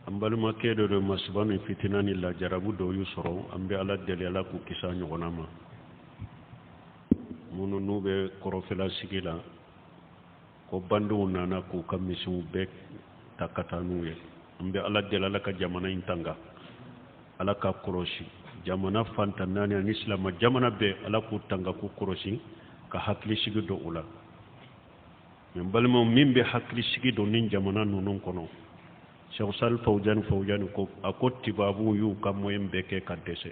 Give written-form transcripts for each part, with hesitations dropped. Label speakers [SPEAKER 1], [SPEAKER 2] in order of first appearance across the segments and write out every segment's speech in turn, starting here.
[SPEAKER 1] ambaluma kedo do masbanu fitinani la jarabu do yusro ambe ala deli ala ku kisa nyogonama munu nube korofela sigila ko bandu nana ku kamisu be takatanu ye ambe ala deli ala ka jamana intanga ala ka koroshi jamana fantanani an islam jamana be ala ku tanga ku koroshi ka hakli sigi do ula men balmo mimbe hakli sigi do nin jamana nunun kono Cheikh Sal Fawjan ko akoti babu yu kam moyen beke kadese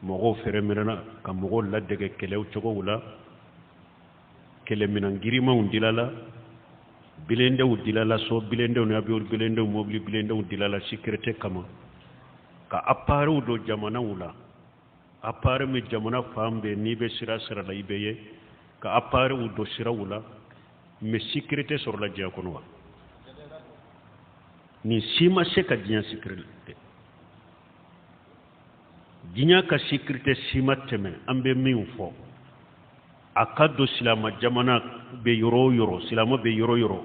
[SPEAKER 1] mogo fere mirana kam mogo ladege kelew cogo wula kele minan girima undilala bilende udilala so bilende on abi bilende mobli bilende udilala sécurité kama ka apparu do jamana wula apparu mi jamana fambe ni be sira la ibeye ka apparu do sira wula me sécurité sur la diakono ni sima se ka dinya sécurité dinya ka sécurité sima teme ambe min fo akado silama jamana be yoro silama be yoro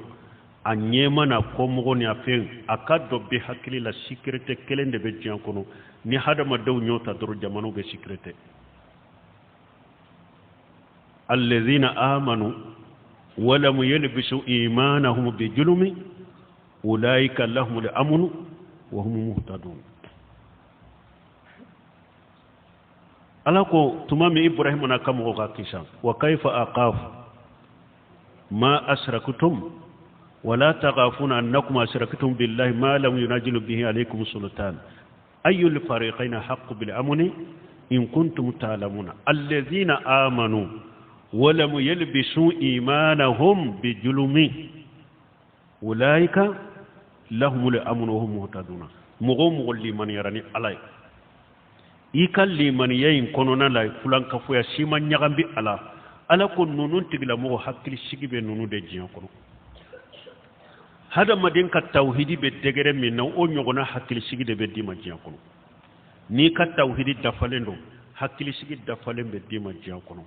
[SPEAKER 1] anyema na komo ni afen akado be hakili la sécurité kelende be dinya kono ni hadama daw nyota dor jamano be sécurité alladhina amanu wa lam yalbisu imanahum bi julmi أولئك لهم الأمن وهم مهتدون ألاكو تمام إبراهيم نكم وغاكيشا وكيف أقاف ما أشركتم ولا تغافون أنكم أشركتم بالله ما لم ينزل به عليكم سلطان أي الفريقين حق بالأمن إن كنتم تعلمون الذين آمنوا ولم يلبسوا إيمانهم بظلم أولئك لهم الأمن وهم مهتدون مغم لمن يراني علي إيكال لمن يين كونونا لا فلان كفويا سيما نيغام بي على كون نونون تغلا مغو حقل سيغي بي نونو دي جيان كونو هذا ما دين كالتوحيدي بدغره من او نيغونا حقل سيغي دي بدي ما جيان كونو ني كالتوحيدي دافالندو حقل سيغي دافالن بدي ما جيان كونو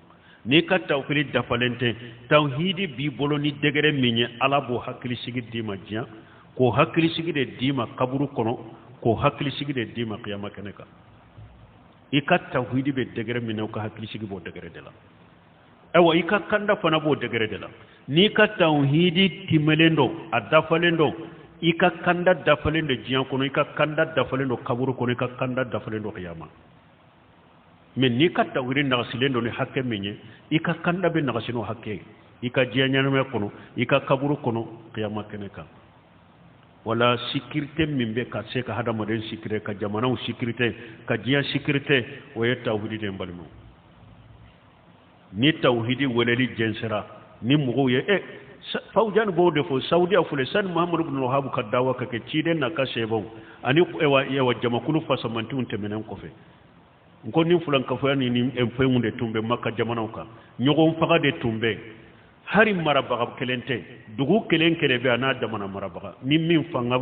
[SPEAKER 1] ni ka tawhid dafalente tawhidi bi bolo ni degere minye ala bo hakili sigi dima jiya ko hakili sigi de dima kaburu kono ko hakili sigi de dima qiyama keneka ika tawhidi be degere minne ko hakili sigi bo degere de la ewa ika kanda fana bo degere de la ni ka tawhidi timelendo adafalendo ika kanda dafalendo jiya kono ika kanda dafalendo kaburu kono ika kanda dafalendo qiyama men ni ka tawhid nasilendo ni hakke menye ika kanda be nasino hakke ika jianyana me kono ika kaburu kono qiyama keneka wala sécurité mimbe ka se ka hada moden sécurité ka jamana sécurité ka jiya sécurité o ye tawhid de mbalmo ni tawhid weleli jensera ni mugo ye fawjan bo de fo saudi afule san muhammad ibn wahab ka dawa ka ke ciden na ka sebo ani ewa jamakulu fasamanti unte menen ko fe ko ni fulan ka fani ni en feunde tumbe makka jamana ka nyogo faga de tumbe hari marabaga kelente dugu kelen be ana jamana marabaga ni min fanga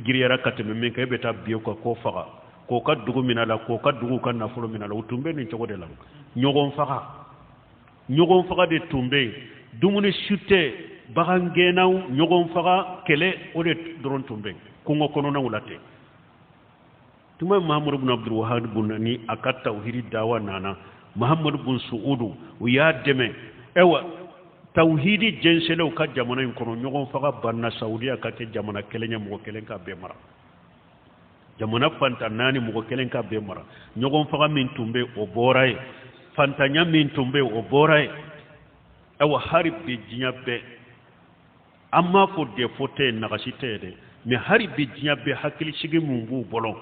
[SPEAKER 1] giriyara kateme men ka beta biyo ko faga ko ka dugu minala ko ka dugu kan na fulo minala utumbe ni togo de la nyogo faga de tumbe dumuni shute bagangenaw nyogo faga kele o de doron tumbe ko ngokono na ulate tuma Muhammad ibn Abdul Wahhab bunani akat tawhid dawa nana Muhammad ibn Suudu ya deme ewa tawhidi jenselo ka jamana kono nyogon faga banna Saudiya ka te jamana kelenya mo kelen ka be mara jamana fanta nani mo kelen ka be mara nyogon faga min tumbe o boray fantanya min tumbe o boray ewa harib bi jinyabe amma fo de fote nagasite de me harib bi jinyabe hakili sigi mumbu bolon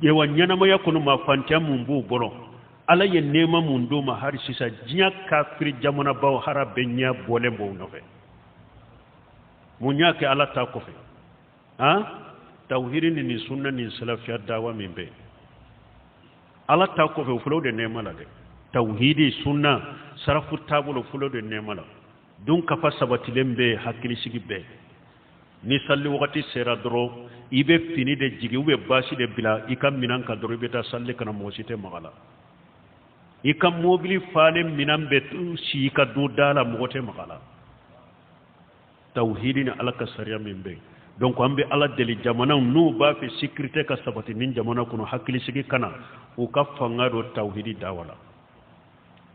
[SPEAKER 1] yewa nyanama ya kono ma fanta mumbu bolo ala ye nema mundo ma har sisa jinya kafir jamana baw harabe nya bole bo nofe munya ke ala ta ko fe ha tawhidin ni sunna ni salafiyat dawa mimbe ala ta ko fe fulo de nema la de tawhidi sunna sarafu tabulo fulo de nema la dun ka fa sabati lembe hakili sigi be ni salli wakati sera doro ibe fini de jigi ube basi de bila ikam minan ka doro beta salli kana mosite magala ikam mobili fale minan betu si ka do dala mogote magala tauhidin alaka sariya mimbe donc an bɛ ala deli jamana n'u b'a fɛ sécurité ka sabati nin jamana kɔnɔ hakilisigi kana u ka fanga dɔ tawhidi dawala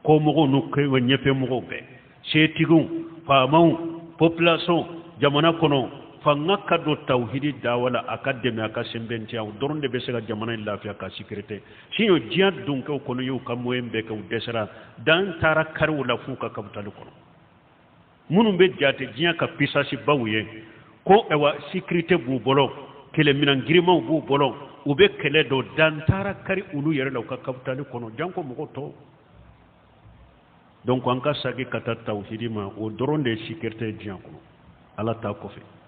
[SPEAKER 1] ko mɔgɔw n'u ɲɛfɛ mɔgɔw bɛɛ setigiw faamaw population jamana kɔnɔ fanga ka don tawhidi dawala a ka dɛmɛ a ka sɛnbɛntiya o dɔrɔn de bɛ se ka jamana in lafiya ka sécurité sinon diɲɛ donkɛw kɔnɔ y'u ka moyen bɛɛ kɛ u dɛsɛra dan taara kariw la f'u ka kapitali kɔnɔ minnu bɛ jate diɲɛ ka puissance baw ye ko sécurité b'u bolo kɛlɛminan girimanw b'u bolo u bɛ kɛlɛ dɔ dan taara kari olu yɛrɛ la u ka kapitali kɔnɔ janko mɔgɔ tɔw donc an ka sagi ka taa tawhidi ma o dɔrɔn de ye sécurité diɲɛ kɔnɔ ala ta kɔfɛ